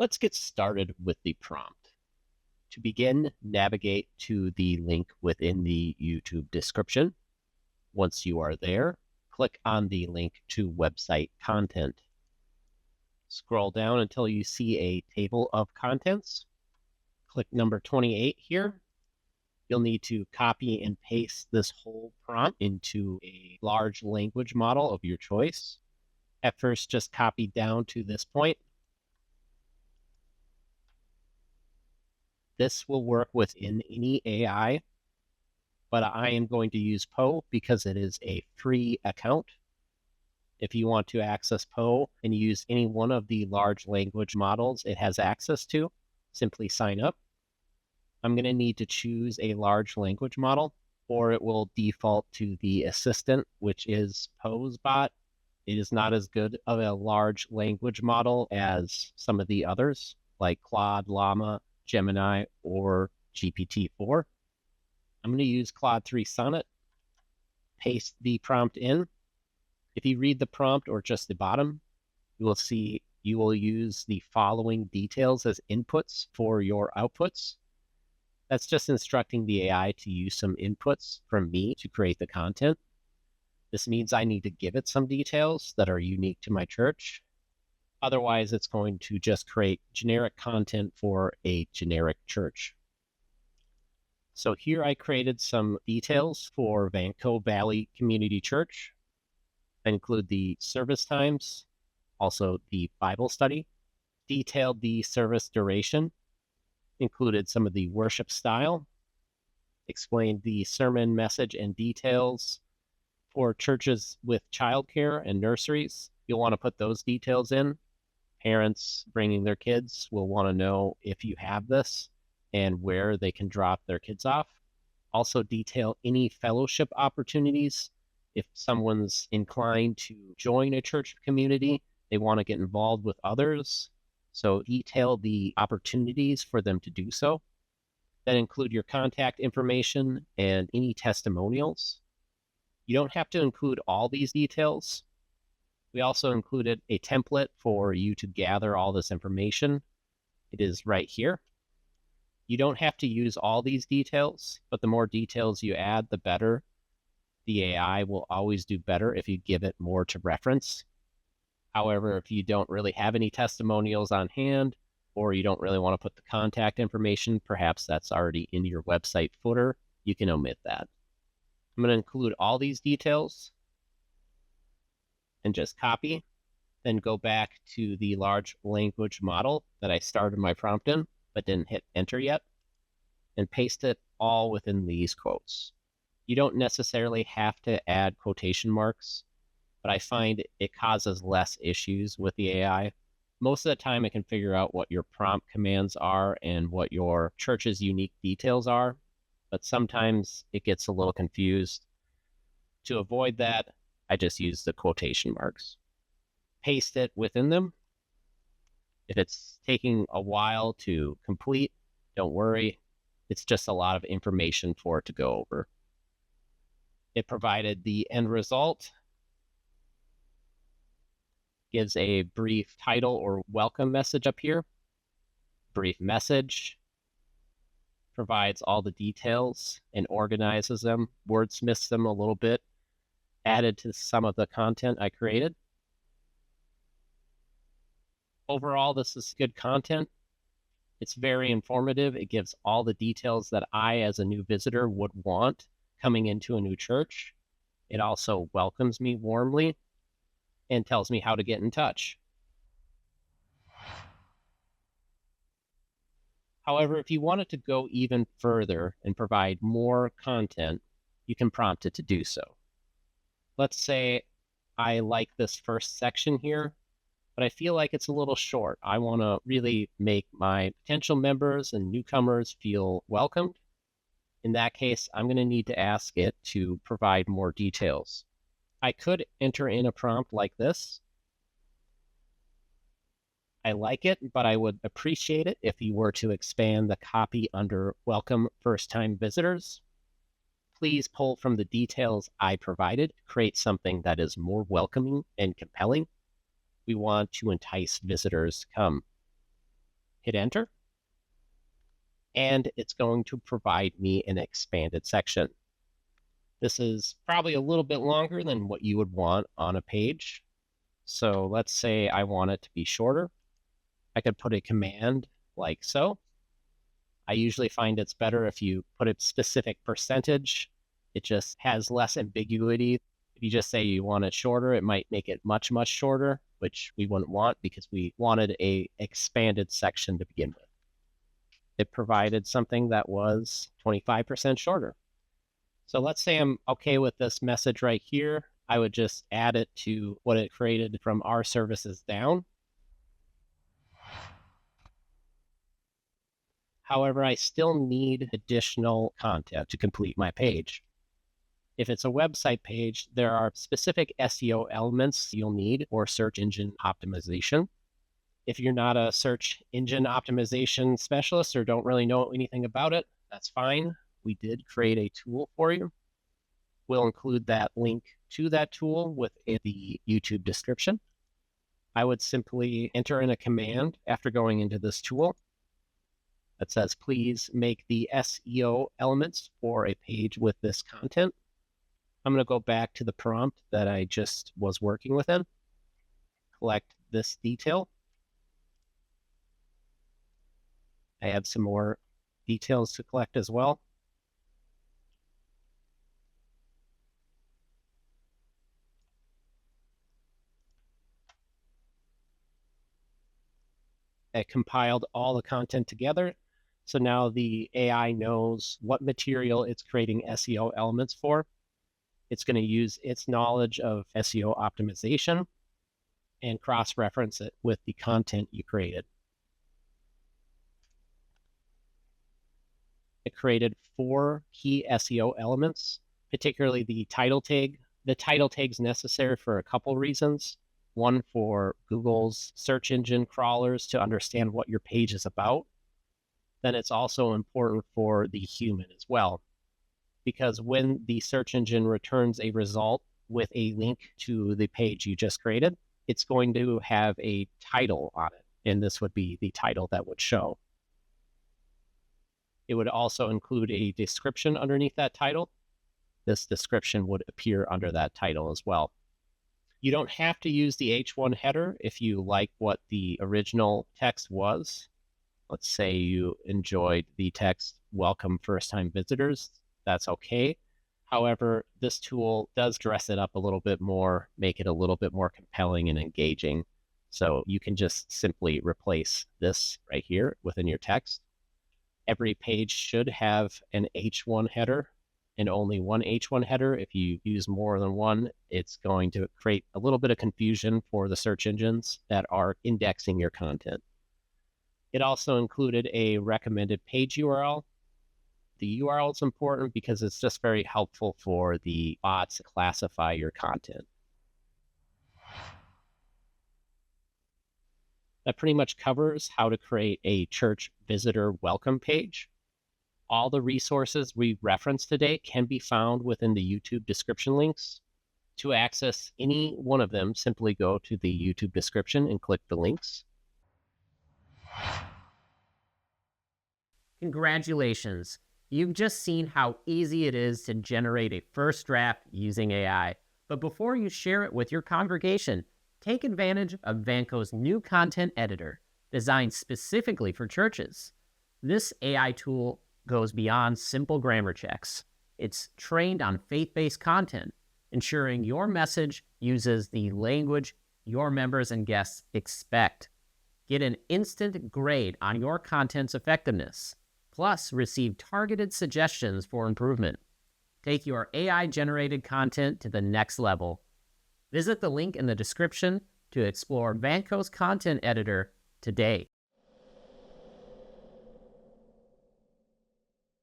Let's get started with the prompt. To begin, navigate to the link within the YouTube description. Once you are there, click on the link to website content. Scroll down until you see a table of contents. Click number 28 here. You'll need to copy and paste this whole prompt into a large language model of your choice. At first, just copy down to this point. This will work within any AI, but I am going to use Poe because it is a free account. If you want to access Poe and use any one of the large language models it has access to, simply sign up. I'm going to need to choose a large language model, or it will default to the assistant, which is Poe's bot. It is not as good of a large language model as some of the others, like Claude, Llama, Gemini, or GPT-4. I'm going to use Claude 3 Sonnet, paste the prompt in. If you read the prompt or just the bottom, you will see you will use the following details as inputs for your outputs. That's just instructing the AI to use some inputs from me to create the content. This means I need to give it some details that are unique to my church. Otherwise, it's going to just create generic content for a generic church. So here I created some details for Vanco Valley Community Church. I include the service times, also the Bible study, detailed the service duration, included some of the worship style, explained the sermon message and details. For churches with childcare and nurseries, you'll want to put those details in. Parents bringing their kids will want to know if you have this and where they can drop their kids off. Also detail any fellowship opportunities. If someone's inclined to join a church community, they want to get involved with others. So detail the opportunities for them to do so. Then include your contact information and any testimonials. You don't have to include all these details. We also included a template for you to gather all this information. It is right here. You don't have to use all these details, but the more details you add, the better. The AI will always do better if you give it more to reference. However, if you don't really have any testimonials on hand, or you don't really want to put the contact information, perhaps that's already in your website footer, you can omit that. I'm going to include all these details and just copy, then go back to the large language model that I started my prompt in, but didn't hit enter yet, and paste it all within these quotes. You don't necessarily have to add quotation marks, but I find it causes less issues with the AI. Most of the time, it can figure out what your prompt commands are and what your church's unique details are, but sometimes it gets a little confused. To avoid that, I just use the quotation marks. Paste it within them. If it's taking a while to complete, don't worry. It's just a lot of information for it to go over. It provided the end result, gives a brief title or welcome message up here, brief message, provides all the details and organizes them, wordsmiths them a little bit, added to some of the content I created. Overall, this is good content. It's very informative. It gives all the details that I, as a new visitor, would want coming into a new church. It also welcomes me warmly and tells me how to get in touch. However, if you wanted to go even further and provide more content, you can prompt it to do so. Let's say I like this first section here, but I feel like it's a little short. I want to really make my potential members and newcomers feel welcomed. In that case, I'm going to need to ask it to provide more details. I could enter in a prompt like this. I like it, but I would appreciate it if you were to expand the copy under welcome first-time visitors. Please pull from the details I provided, create something that is more welcoming and compelling. We want to entice visitors to come. hit enter, and it's going to provide me an expanded section. This is probably a little bit longer than what you would want on a page. So let's say I want it to be shorter. I could put a command like so. I usually find it's better if you put a specific percentage. It just has less ambiguity. If you just say you want it shorter, it might make it much, much shorter, which we wouldn't want because we wanted a expanded section to begin with. It provided something that was 25% shorter. So let's say I'm okay with this message right here. I would just add it to what it created from our services down. However, I still need additional content to complete my page. If it's a website page, there are specific SEO elements you'll need for search engine optimization. If you're not a search engine optimization specialist or don't really know anything about it, that's fine. We did create a tool for you. We'll include that link to that tool within the YouTube description. I would simply enter in a command after going into this tool that says, please make the SEO elements for a page with this content. I'm going to go back to the prompt that I just was working within, collect this detail. I have some more details to collect as well. I compiled all the content together. So now the AI knows what material it's creating SEO elements for. It's going to use its knowledge of SEO optimization and cross-reference it with the content you created. It created 4 key SEO elements, particularly the title tag. The title tag is necessary for a couple reasons. One, for Google's search engine crawlers to understand what your page is about. Then it's also important for the human as well, because when the search engine returns a result with a link to the page you just created, it's going to have a title on it, and this would be the title that would show. It would also include a description underneath that title. This description would appear under that title as well. You don't have to use the H1 header if you like what the original text was. Let's say you enjoyed the text, welcome first-time visitors. That's okay. However, this tool does dress it up a little bit more, make it a little bit more compelling and engaging. So you can just simply replace this right here within your text. Every page should have an H1 header and only one H1 header. If you use more than one, it's going to create a little bit of confusion for the search engines that are indexing your content. It also included a recommended page URL. The URL is important because it's just very helpful for the bots to classify your content. That pretty much covers how to create a church visitor welcome page. All the resources we referenced today can be found within the YouTube description links. To access any one of them, simply go to the YouTube description and click the links. Congratulations! You've just seen how easy it is to generate a first draft using AI. But before you share it with your congregation, take advantage of Vanco's new content editor, designed specifically for churches. This AI tool goes beyond simple grammar checks. It's trained on faith-based content, ensuring your message uses the language your members and guests expect. Get an instant grade on your content's effectiveness, plus receive targeted suggestions for improvement. Take your AI-generated content to the next level. Visit the link in the description to explore Vanco's content editor today.